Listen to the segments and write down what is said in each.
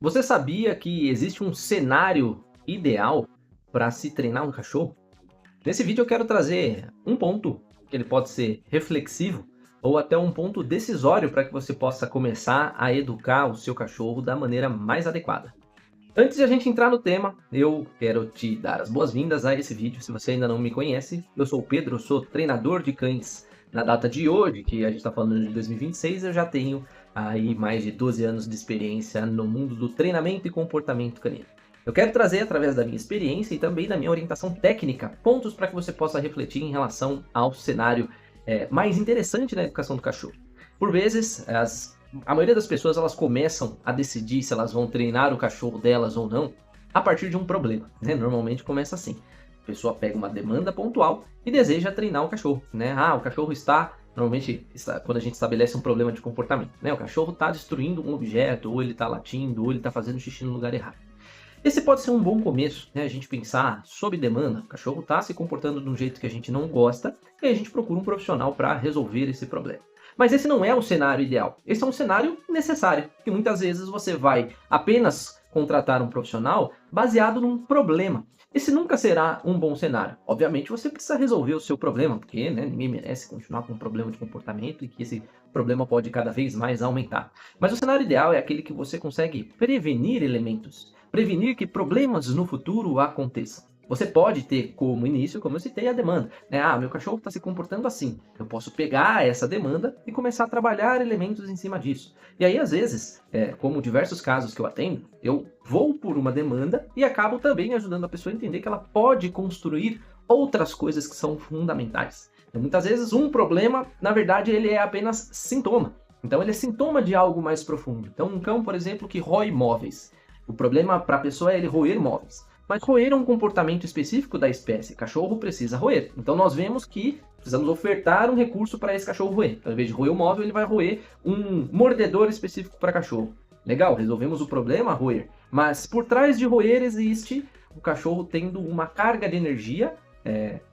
Você sabia que existe um cenário ideal para se treinar um cachorro? Nesse vídeo eu quero trazer um ponto que ele pode ser reflexivo ou até um ponto decisório para que você possa começar a educar o seu cachorro da maneira mais adequada. Antes de a gente entrar no tema, eu quero te dar as boas-vindas a esse vídeo. Se você ainda não me conhece, eu sou o Pedro, eu sou treinador de cães. Na data de hoje, que a gente está falando de 2026, eu já tenho aí mais de 12 anos de experiência no mundo do treinamento e comportamento canino. Eu quero trazer, através da minha experiência e também da minha orientação técnica, pontos para que você possa refletir em relação ao cenário mais interessante na educação do cachorro. Por vezes, a maioria das pessoas elas começam a decidir se elas vão treinar o cachorro delas ou não a partir de um problema, né? Normalmente começa assim. A pessoa pega uma demanda pontual e deseja treinar o cachorro, né? O cachorro normalmente, quando a gente estabelece um problema de comportamento, né? O cachorro está destruindo um objeto, ou ele está latindo, ou ele está fazendo xixi no lugar errado. Esse pode ser um bom começo, né? A gente pensar sob demanda, o cachorro está se comportando de um jeito que a gente não gosta, e a gente procura um profissional para resolver esse problema. Mas esse não é o cenário ideal, esse é um cenário necessário, que muitas vezes você vai apenas contratar um profissional baseado num problema. Esse nunca será um bom cenário. Obviamente você precisa resolver o seu problema, porque né, ninguém merece continuar com um problema de comportamento e que esse problema pode cada vez mais aumentar. Mas o cenário ideal é aquele que você consegue prevenir elementos, prevenir que problemas no futuro aconteçam. Você pode ter como início, como eu citei, a demanda. Né? Meu cachorro está se comportando assim. Eu posso pegar essa demanda e começar a trabalhar elementos em cima disso. E aí, às vezes, como diversos casos que eu atendo, eu vou por uma demanda e acabo também ajudando a pessoa a entender que ela pode construir outras coisas que são fundamentais. Então, muitas vezes, um problema, na verdade, ele é apenas sintoma. Então, ele é sintoma de algo mais profundo. Então, um cão, por exemplo, que rói móveis. O problema para a pessoa é ele roer móveis. Mas roer é um comportamento específico da espécie. Cachorro precisa roer. Então nós vemos que precisamos ofertar um recurso para esse cachorro roer. Então, ao invés de roer o móvel, ele vai roer um mordedor específico para cachorro. Legal, resolvemos o problema, roer. Mas por trás de roer existe o cachorro tendo uma carga de energia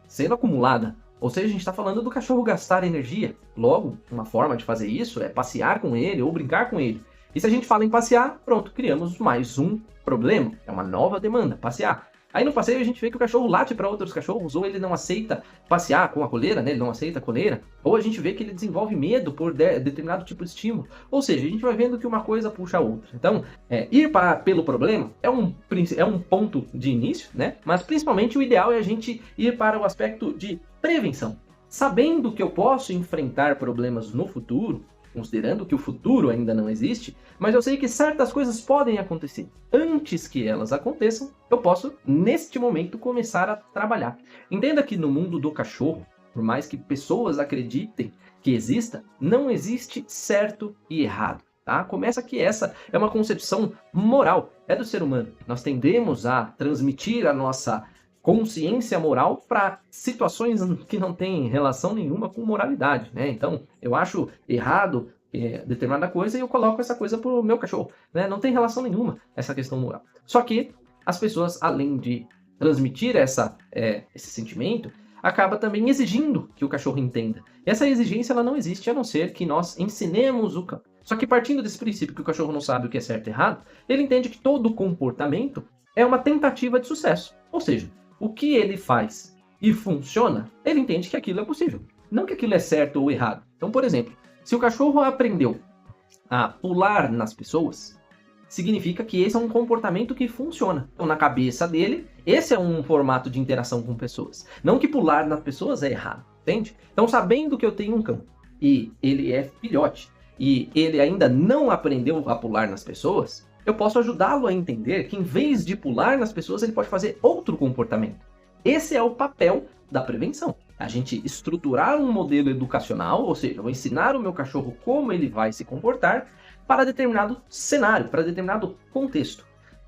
sendo acumulada. Ou seja, a gente está falando do cachorro gastar energia. Logo, uma forma de fazer isso é passear com ele ou brincar com ele. E se a gente fala em passear, pronto, criamos mais um problema. É uma nova demanda, passear. Aí no passeio a gente vê que o cachorro late para outros cachorros, ou ele não aceita passear com a coleira, né? Ele não aceita a coleira. Ou a gente vê que ele desenvolve medo por determinado tipo de estímulo. Ou seja, a gente vai vendo que uma coisa puxa a outra. Então, ir pelo problema é um ponto de início, né? Mas principalmente o ideal é a gente ir para o aspecto de prevenção. Sabendo que eu posso enfrentar problemas no futuro, considerando que o futuro ainda não existe, mas eu sei que certas coisas podem acontecer. Antes que elas aconteçam, eu posso, neste momento, começar a trabalhar. Entenda que no mundo do cachorro, por mais que pessoas acreditem que exista, não existe certo e errado. Tá? Começa que essa é uma concepção moral, é do ser humano. Nós tendemos a transmitir a nossa consciência moral para situações que não têm relação nenhuma com moralidade, né? Então, eu acho errado determinada coisa e eu coloco essa coisa pro meu cachorro, né? Não tem relação nenhuma essa questão moral. Só que as pessoas, além de transmitir esse sentimento, acaba também exigindo que o cachorro entenda. E essa exigência ela não existe a não ser que nós ensinemos o cão. Só que partindo desse princípio que o cachorro não sabe o que é certo e errado, ele entende que todo comportamento é uma tentativa de sucesso. Ou seja, o que ele faz e funciona, ele entende que aquilo é possível. Não que aquilo é certo ou errado. Então, por exemplo, se o cachorro aprendeu a pular nas pessoas, significa que esse é um comportamento que funciona. Então, na cabeça dele, esse é um formato de interação com pessoas. Não que pular nas pessoas é errado, entende? Então, sabendo que eu tenho um cão e ele é filhote e ele ainda não aprendeu a pular nas pessoas, eu posso ajudá-lo a entender que em vez de pular nas pessoas, ele pode fazer outro comportamento. Esse é o papel da prevenção. A gente estruturar um modelo educacional, ou seja, eu vou ensinar o meu cachorro como ele vai se comportar para determinado cenário, para determinado contexto.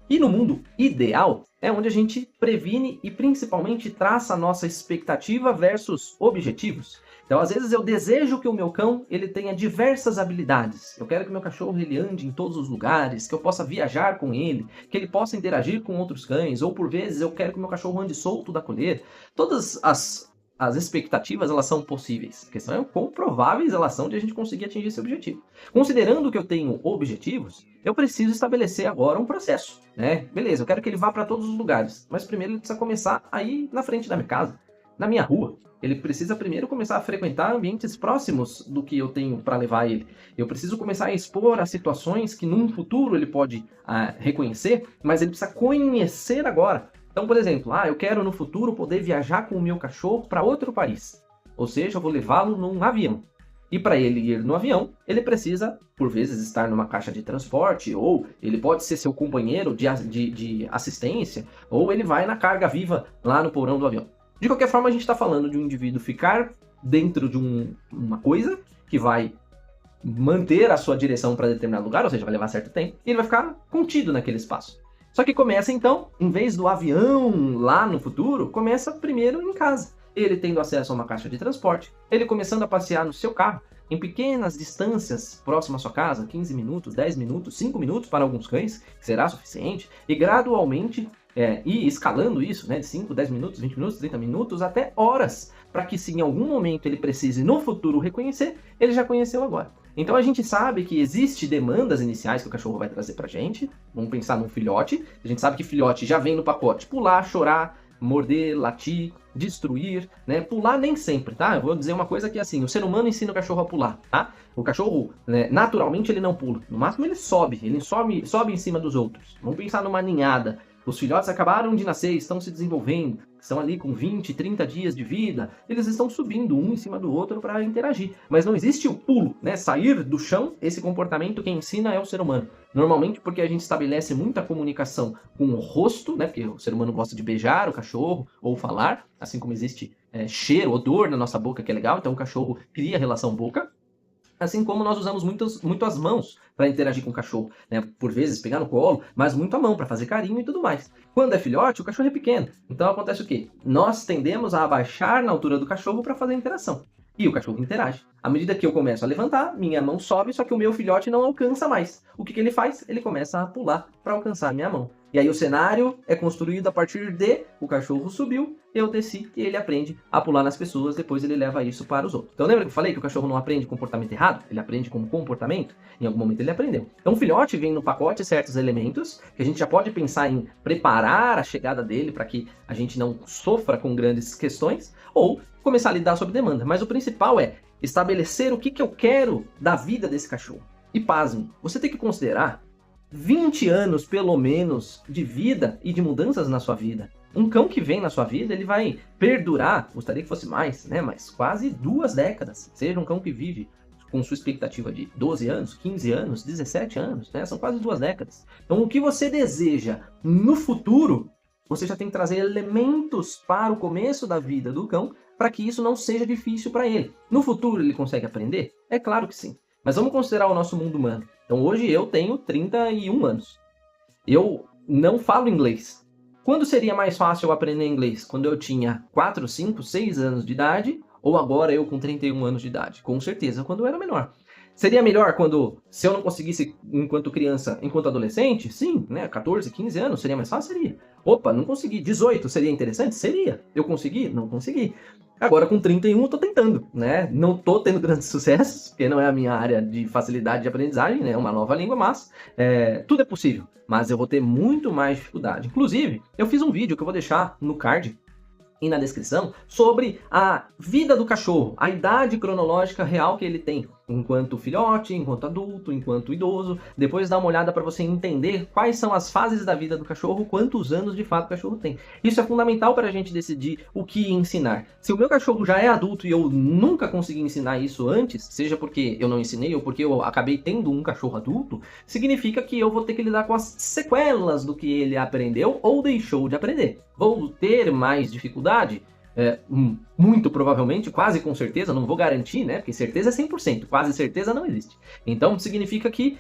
E no mundo ideal é onde a gente previne e principalmente traça a nossa expectativa versus objetivos. Então, às vezes eu desejo que o meu cão ele tenha diversas habilidades. Eu quero que o meu cachorro ele ande em todos os lugares, que eu possa viajar com ele, que ele possa interagir com outros cães, ou por vezes eu quero que o meu cachorro ande solto da coleira. Todas as as expectativas, elas são possíveis. A questão é o quão prováveis elas são de a gente conseguir atingir esse objetivo. Considerando que eu tenho objetivos, eu preciso estabelecer agora um processo, né? Beleza, eu quero que ele vá para todos os lugares, mas primeiro ele precisa começar a ir na frente da minha casa, na minha rua. Ele precisa primeiro começar a frequentar ambientes próximos do que eu tenho para levar ele. Eu preciso começar a expor as situações que num futuro ele pode reconhecer, mas ele precisa conhecer agora. Então, por exemplo, eu quero no futuro poder viajar com o meu cachorro para outro país. Ou seja, eu vou levá-lo num avião. E para ele ir no avião, ele precisa, por vezes, estar numa caixa de transporte, ou ele pode ser seu companheiro de assistência, ou ele vai na carga viva lá no porão do avião. De qualquer forma, a gente está falando de um indivíduo ficar dentro de uma coisa que vai manter a sua direção para determinado lugar, ou seja, vai levar certo tempo, e ele vai ficar contido naquele espaço. Só que começa então, em vez do avião lá no futuro, começa primeiro em casa. Ele tendo acesso a uma caixa de transporte, ele começando a passear no seu carro, em pequenas distâncias próximas à sua casa, 15 minutos, 10 minutos, 5 minutos para alguns cães, que será suficiente, e gradualmente ir escalando isso, né, de 5, 10 minutos, 20 minutos, 30 minutos, até horas, para que se em algum momento ele precise no futuro reconhecer, ele já conheceu agora. Então a gente sabe que existem demandas iniciais que o cachorro vai trazer pra gente. Vamos pensar num filhote. A gente sabe que filhote já vem no pacote pular, chorar, morder, latir, destruir, né? Pular nem sempre, tá? Eu vou dizer uma coisa que assim, o ser humano ensina o cachorro a pular, tá? O cachorro, né, naturalmente ele não pula. No máximo ele sobe em cima dos outros. Vamos pensar numa ninhada. Os filhotes acabaram de nascer, estão se desenvolvendo, estão ali com 20, 30 dias de vida, eles estão subindo um em cima do outro para interagir. Mas não existe o pulo, né? Sair do chão, esse comportamento quem ensina é o ser humano. Normalmente porque a gente estabelece muita comunicação com o rosto, né? Porque o ser humano gosta de beijar o cachorro ou falar, assim como existe cheiro, odor na nossa boca, que é legal, então o cachorro cria relação boca. Assim como nós usamos muito as mãos para interagir com o cachorro, né? Por vezes pegar no colo, mas muito a mão para fazer carinho e tudo mais. Quando é filhote, o cachorro é pequeno. Então acontece o quê? Nós tendemos a abaixar na altura do cachorro para fazer a interação. E o cachorro interage. À medida que eu começo a levantar, minha mão sobe, só que o meu filhote não alcança mais. O que ele faz? Ele começa a pular para alcançar a minha mão. E aí o cenário é construído a partir de o cachorro subiu, eu desci e ele aprende a pular nas pessoas, depois ele leva isso para os outros. Então lembra que eu falei que o cachorro não aprende comportamento errado? Ele aprende como comportamento? Em algum momento ele aprendeu. Então o filhote vem no pacote certos elementos, que a gente já pode pensar em preparar a chegada dele para que a gente não sofra com grandes questões, ou começar a lidar sob demanda. Mas o principal é estabelecer o que eu quero da vida desse cachorro. E pasme, você tem que considerar 20 anos, pelo menos, de vida e de mudanças na sua vida. Um cão que vem na sua vida, ele vai perdurar, gostaria que fosse mais, né? Mas quase 2 décadas. Seja um cão que vive com sua expectativa de 12 anos, 15 anos, 17 anos, né? São quase 2 décadas. Então, o que você deseja no futuro, você já tem que trazer elementos para o começo da vida do cão, para que isso não seja difícil para ele. No futuro, ele consegue aprender? É claro que sim. Mas vamos considerar o nosso mundo humano. Então hoje eu tenho 31 anos. Eu não falo inglês. Quando seria mais fácil eu aprender inglês? Quando eu tinha 4, 5, 6 anos de idade, ou agora eu com 31 anos de idade? Com certeza, quando eu era menor. Seria melhor se eu não conseguisse enquanto criança, enquanto adolescente? Sim, né? 14, 15 anos, seria mais fácil? Seria. Opa, não consegui. 18, seria interessante? Seria. Eu consegui? Não consegui. Agora com 31 eu tô tentando, né? Não tô tendo grandes sucessos, porque não é a minha área de facilidade de aprendizagem, né? É uma nova língua, mas tudo é possível. Mas eu vou ter muito mais dificuldade. Inclusive, eu fiz um vídeo que eu vou deixar no card e na descrição sobre a vida do cachorro, a idade cronológica real que ele tem, enquanto filhote, enquanto adulto, enquanto idoso. Depois dá uma olhada para você entender quais são as fases da vida do cachorro, quantos anos de fato o cachorro tem. Isso é fundamental para a gente decidir o que ensinar. Se o meu cachorro já é adulto e eu nunca consegui ensinar isso antes, seja porque eu não ensinei ou porque eu acabei tendo um cachorro adulto, significa que eu vou ter que lidar com as sequelas do que ele aprendeu ou deixou de aprender. Vou ter mais dificuldade? Muito provavelmente, quase com certeza, não vou garantir, né? Porque certeza é 100%, quase certeza não existe. Então significa que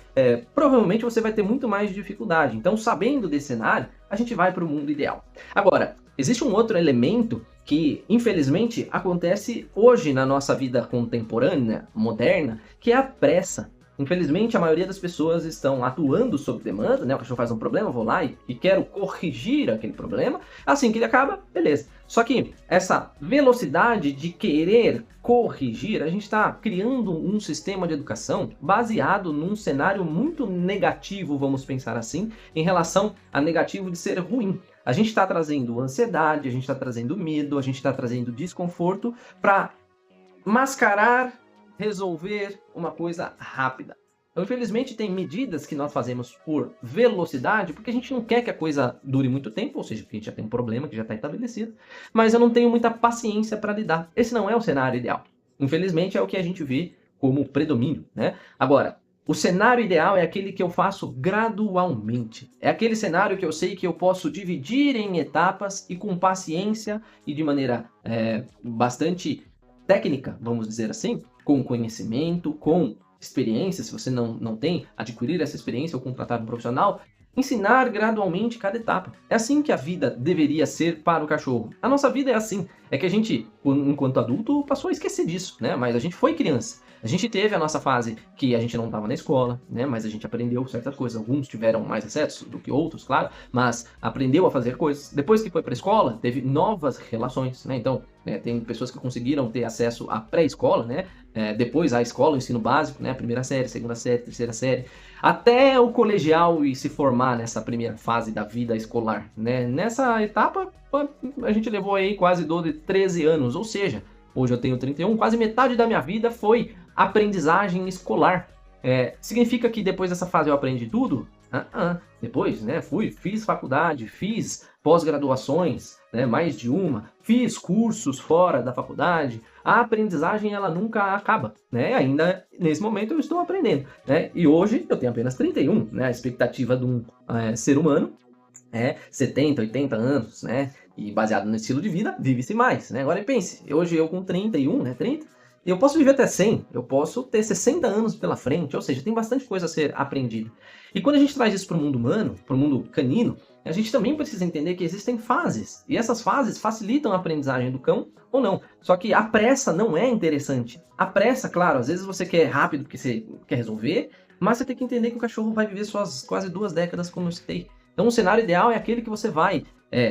provavelmente você vai ter muito mais dificuldade. Então, sabendo desse cenário, a gente vai para o mundo ideal. Agora, existe um outro elemento que, infelizmente, acontece hoje na nossa vida contemporânea, moderna, que é a pressa. Infelizmente, a maioria das pessoas estão atuando sob demanda, né? O cachorro faz um problema, eu vou lá e quero corrigir aquele problema. Assim que ele acaba, beleza. Só que essa velocidade de querer corrigir, a gente está criando um sistema de educação baseado num cenário muito negativo, vamos pensar assim, em relação a negativo de ser ruim. A gente está trazendo ansiedade, a gente está trazendo medo, a gente está trazendo desconforto para mascarar, resolver uma coisa rápida. Então, infelizmente, tem medidas que nós fazemos por velocidade, porque a gente não quer que a coisa dure muito tempo, ou seja, que a gente já tem um problema que já está estabelecido, mas eu não tenho muita paciência para lidar. Esse não é o cenário ideal. Infelizmente, é o que a gente vê como predomínio, né? Agora, o cenário ideal é aquele que eu faço gradualmente. É aquele cenário que eu sei que eu posso dividir em etapas e com paciência e de maneira bastante técnica, vamos dizer assim, com conhecimento, com experiência, se você não tem, adquirir essa experiência ou contratar um profissional, ensinar gradualmente cada etapa. É assim que a vida deveria ser para o cachorro. A nossa vida é assim. É que a gente, enquanto adulto, passou a esquecer disso, né? Mas a gente foi criança. A gente teve a nossa fase que a gente não estava na escola, né? Mas a gente aprendeu certas coisas. Alguns tiveram mais acesso do que outros, claro, mas aprendeu a fazer coisas. Depois que foi para a escola, teve novas relações, né? Então, tem pessoas que conseguiram ter acesso à pré-escola, né? Depois à escola, o ensino básico, né? Primeira série, segunda série, terceira série, até o colegial e se formar nessa primeira fase da vida escolar, né? Nessa etapa, a gente levou aí quase 12, 13 anos, ou seja, hoje eu tenho 31, quase metade da minha vida foi aprendizagem escolar. Significa que depois dessa fase eu aprendi tudo? Depois, né, fiz faculdade, fiz pós-graduações, né, mais de uma, fiz cursos fora da faculdade. A aprendizagem, ela nunca acaba, né? Ainda nesse momento eu estou aprendendo, né? E hoje eu tenho apenas 31, né? A expectativa de um ser humano é 70, 80 anos, né? E baseado no estilo de vida, vive-se mais, né? Agora pense, hoje eu com 31, né, 30, eu posso viver até 100, eu posso ter 60 anos pela frente, ou seja, tem bastante coisa a ser aprendida. E quando a gente traz isso para o mundo humano, para o mundo canino, a gente também precisa entender que existem fases, e essas fases facilitam a aprendizagem do cão ou não. Só que a pressa não é interessante. A pressa, claro, às vezes você quer rápido porque você quer resolver, mas você tem que entender que o cachorro vai viver suas quase 2 décadas, como eu citei. Então o cenário ideal é aquele que você vai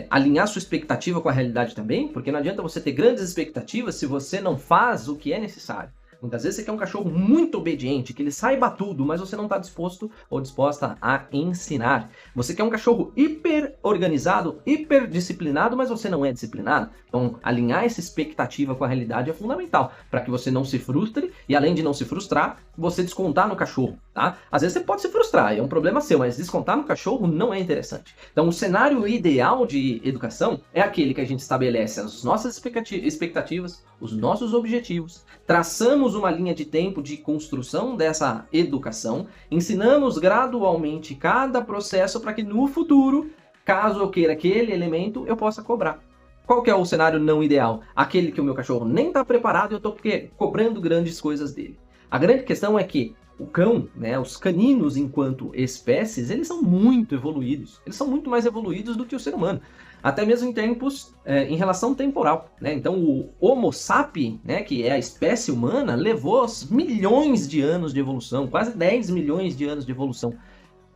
alinhar sua expectativa com a realidade também, porque não adianta você ter grandes expectativas se você não faz o que é necessário. Muitas vezes você quer um cachorro muito obediente, que ele saiba tudo, mas você não está disposto ou disposta a ensinar. Você quer um cachorro hiper organizado, hiper disciplinado, mas você não é disciplinado. Então, alinhar essa expectativa com a realidade é fundamental, para que você não se frustre e, além de não se frustrar, você descontar no cachorro, tá? Às vezes você pode se frustrar, é um problema seu, mas descontar no cachorro não é interessante. Então, o cenário ideal de educação é aquele que a gente estabelece as nossas expectativas, os nossos objetivos, traçamos uma linha de tempo de construção dessa educação, ensinamos gradualmente cada processo para que no futuro, caso eu queira aquele elemento, eu possa cobrar. Qual que é o cenário não ideal? Aquele que o meu cachorro nem está preparado e eu estou cobrando grandes coisas dele. A grande questão é que o cão, né, os caninos enquanto espécies, eles são muito evoluídos. Eles são muito mais evoluídos do que o ser humano. Até mesmo em tempos, em relação temporal, né? Então o Homo sapiens, né, que é a espécie humana, levou milhões de anos de evolução, quase 10 milhões de anos de evolução.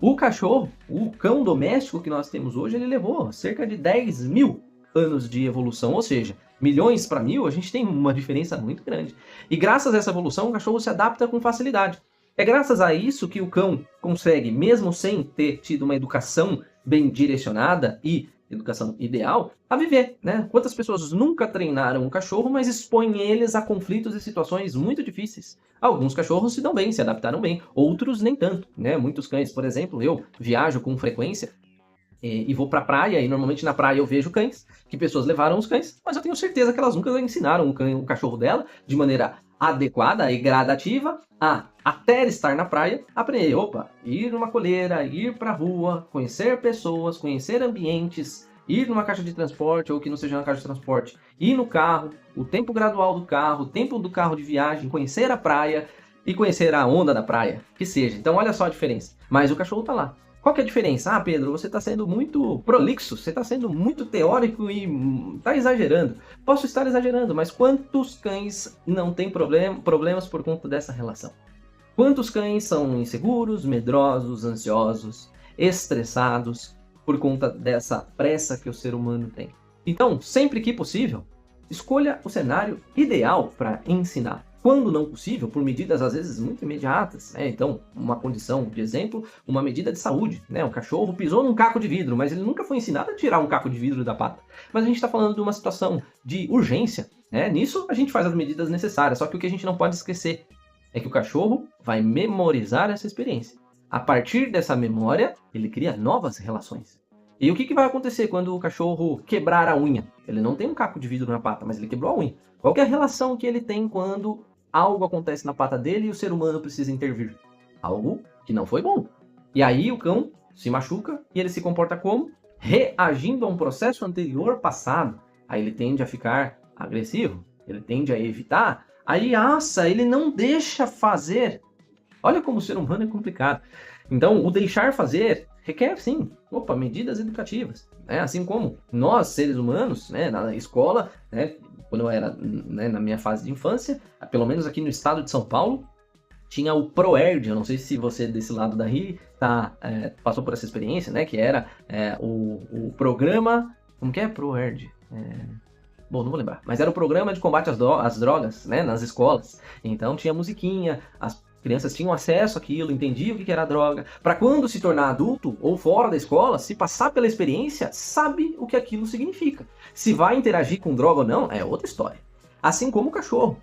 O cachorro, o cão doméstico que nós temos hoje, ele levou cerca de 10 mil anos de evolução, ou seja, milhões para 1000, a gente tem uma diferença muito grande. E graças a essa evolução, o cachorro se adapta com facilidade. É graças a isso que o cão consegue, mesmo sem ter tido uma educação bem direcionada e educação ideal, a viver, né? Quantas pessoas nunca treinaram um cachorro, mas expõem eles a conflitos e situações muito difíceis? Alguns cachorros se dão bem, se adaptaram bem, outros nem tanto, né? Muitos cães, por exemplo, eu viajo com frequência e vou pra praia, e normalmente na praia eu vejo cães, que pessoas levaram os cães, mas eu tenho certeza que elas nunca ensinaram o cachorro dela de maneira adequada e gradativa a, até estar na praia, aprender, ir numa coleira, ir pra rua, conhecer pessoas, conhecer ambientes, ir numa caixa de transporte ou que não seja uma caixa de transporte, ir no carro, o tempo gradual do carro, o tempo do carro de viagem, conhecer a praia e conhecer a onda da praia, que seja. Então olha só a diferença, mas o cachorro tá lá. Qual que é a diferença? Ah, Pedro, você está sendo muito prolixo, você está sendo muito teórico e está exagerando. Posso estar exagerando, mas quantos cães não têm problemas por conta dessa relação? Quantos cães são inseguros, medrosos, ansiosos, estressados por conta dessa pressa que o ser humano tem? Então, sempre que possível, escolha o cenário ideal para ensinar. Quando não possível, por medidas às vezes muito imediatas, né? Então, uma condição de exemplo, uma medida de saúde, né? Um cachorro pisou num caco de vidro, mas ele nunca foi ensinado a tirar um caco de vidro da pata. Mas a gente está falando de uma situação de urgência, né? Nisso a gente faz as medidas necessárias, só que o que a gente não pode esquecer é que o cachorro vai memorizar essa experiência. A partir dessa memória, ele cria novas relações. E o que vai acontecer quando o cachorro quebrar a unha? Ele não tem um caco de vidro na pata, mas ele quebrou a unha. Qual que é a relação que ele tem quando algo acontece na pata dele e o ser humano precisa intervir? Algo que não foi bom. E aí o cão se machuca e ele se comporta como? Reagindo a um processo anterior passado. Aí ele tende a ficar agressivo, ele tende a evitar. Aí, ele não deixa fazer. Olha como o ser humano é complicado. Então, o deixar fazer requer, sim, medidas educativas. Né? Assim como nós, seres humanos, né, na escola, né, quando eu era, né, na minha fase de infância, pelo menos aqui no estado de São Paulo, tinha o ProErd. Eu não sei se você desse lado daí passou por essa experiência, né, que era o programa... Como que é ProErd? Bom, não vou lembrar. Mas era o programa de combate às drogas, né, nas escolas. Então tinha musiquinha, as crianças tinham acesso àquilo, entendiam o que era droga. Para quando se tornar adulto ou fora da escola, se passar pela experiência, sabe o que aquilo significa. Se vai interagir com droga ou não, é outra história. Assim como o cachorro.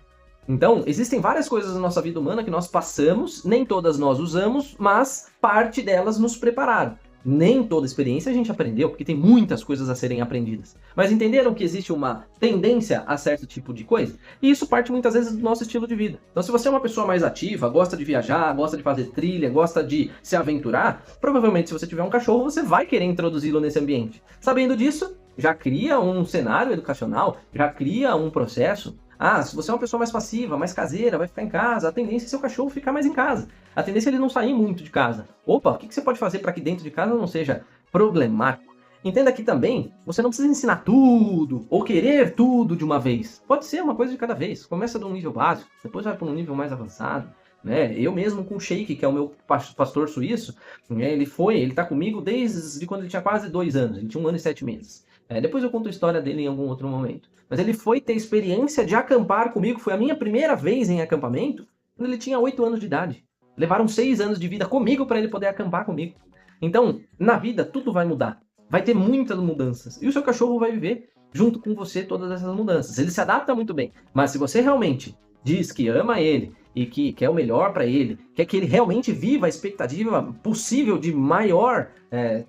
Então, existem várias coisas na nossa vida humana que nós passamos, nem todas nós usamos, mas parte delas nos prepararam. Nem toda experiência a gente aprendeu, porque tem muitas coisas a serem aprendidas. Mas entenderam que existe uma tendência a certo tipo de coisa? E isso parte muitas vezes do nosso estilo de vida. Então, se você é uma pessoa mais ativa, gosta de viajar, gosta de fazer trilha, gosta de se aventurar, provavelmente se você tiver um cachorro, você vai querer introduzi-lo nesse ambiente. Sabendo disso, já cria um cenário educacional, já cria um processo. Se você é uma pessoa mais passiva, mais caseira, vai ficar em casa, a tendência é seu cachorro ficar mais em casa. A tendência é ele não sair muito de casa. O que você pode fazer para que dentro de casa não seja problemático? Entenda que também você não precisa ensinar tudo ou querer tudo de uma vez. Pode ser uma coisa de cada vez. Começa de um nível básico, depois vai para um nível mais avançado. Né? Eu mesmo com o Shake, que é o meu pastor suíço, né? Ele tá comigo desde quando ele tinha quase 2 anos. Ele tinha 1 ano e 7 meses. Depois eu conto a história dele em algum outro momento. Mas ele foi ter experiência de acampar comigo. Foi a minha primeira vez em acampamento quando ele tinha 8 anos de idade. Levaram 6 anos de vida comigo para ele poder acampar comigo. Então, na vida, tudo vai mudar. Vai ter muitas mudanças. E o seu cachorro vai viver junto com você todas essas mudanças. Ele se adapta muito bem. Mas se você realmente diz que ama ele e que quer o melhor para ele, quer que ele realmente viva a expectativa possível de maior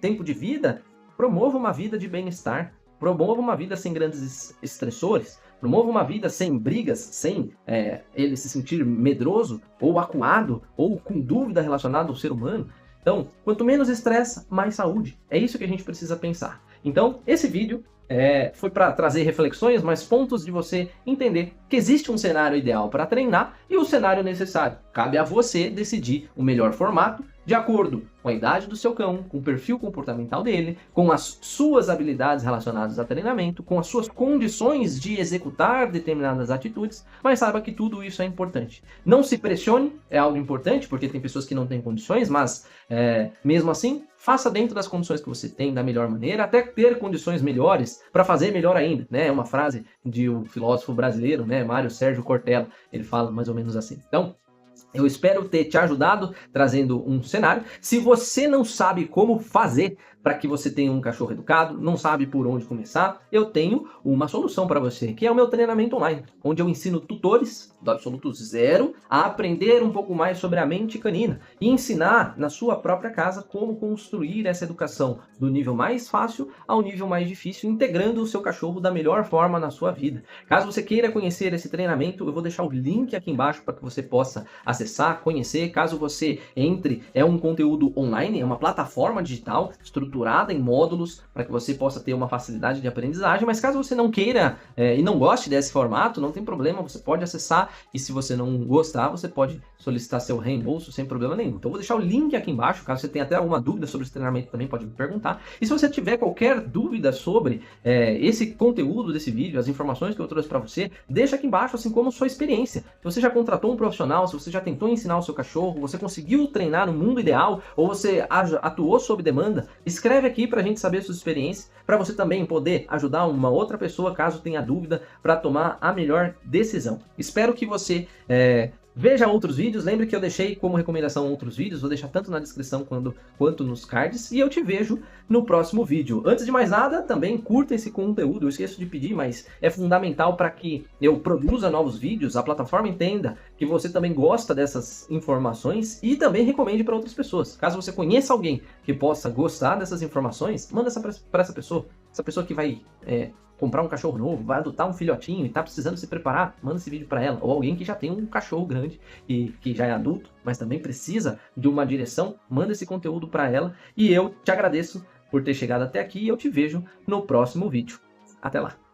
tempo de vida, promova uma vida de bem-estar, promova uma vida sem grandes estressores, promova uma vida sem brigas, sem ele se sentir medroso ou acuado ou com dúvida relacionada ao ser humano. Então, quanto menos estresse, mais saúde. É isso que a gente precisa pensar. Então, esse vídeo foi para trazer reflexões, mas pontos de você entender que existe um cenário ideal para treinar e o cenário necessário. Cabe a você decidir o melhor formato de acordo com a idade do seu cão, com o perfil comportamental dele, com as suas habilidades relacionadas a treinamento, com as suas condições de executar determinadas atitudes, mas saiba que tudo isso é importante. Não se pressione, é algo importante, porque tem pessoas que não têm condições, mas mesmo assim, faça dentro das condições que você tem da melhor maneira, até ter condições melhores para fazer melhor ainda. É uma frase de um filósofo brasileiro, Mário Sérgio Cortella, ele fala mais ou menos assim. Então, eu espero ter te ajudado trazendo um cenário. Se você não sabe como fazer para que você tenha um cachorro educado, não sabe por onde começar, eu tenho uma solução para você, que é o meu treinamento online, onde eu ensino tutores do absoluto zero a aprender um pouco mais sobre a mente canina e ensinar na sua própria casa como construir essa educação do nível mais fácil ao nível mais difícil, integrando o seu cachorro da melhor forma na sua vida. Caso você queira conhecer esse treinamento, eu vou deixar o link aqui embaixo para que você possa acessar, conhecer. Caso você entre, é um conteúdo online, é uma plataforma digital estruturada estruturada em módulos para que você possa ter uma facilidade de aprendizagem, mas caso você não queira e não goste desse formato, não tem problema, você pode acessar e se você não gostar, você pode solicitar seu reembolso sem problema nenhum. Então eu vou deixar o link aqui embaixo, caso você tenha até alguma dúvida sobre esse treinamento também pode me perguntar. E se você tiver qualquer dúvida sobre esse conteúdo desse vídeo, as informações que eu trouxe para você, deixa aqui embaixo, assim como sua experiência. Se você já contratou um profissional, se você já tentou ensinar o seu cachorro, você conseguiu treinar no mundo ideal, ou você atuou sob demanda, escreve aqui para a gente saber a sua experiência, para você também poder ajudar uma outra pessoa, caso tenha dúvida, para tomar a melhor decisão. Espero que você veja outros vídeos, lembre que eu deixei como recomendação outros vídeos, vou deixar tanto na descrição quanto nos cards, e eu te vejo no próximo vídeo. Antes de mais nada, também curta esse conteúdo, eu esqueço de pedir, mas é fundamental para que eu produza novos vídeos, a plataforma entenda que você também gosta dessas informações e também recomende para outras pessoas. Caso você conheça alguém que possa gostar dessas informações, manda para essa pessoa que vai comprar um cachorro novo, vai adotar um filhotinho e está precisando se preparar, manda esse vídeo para ela. Ou alguém que já tem um cachorro grande e que já é adulto, mas também precisa de uma direção, manda esse conteúdo para ela. E eu te agradeço por ter chegado até aqui e eu te vejo no próximo vídeo. Até lá!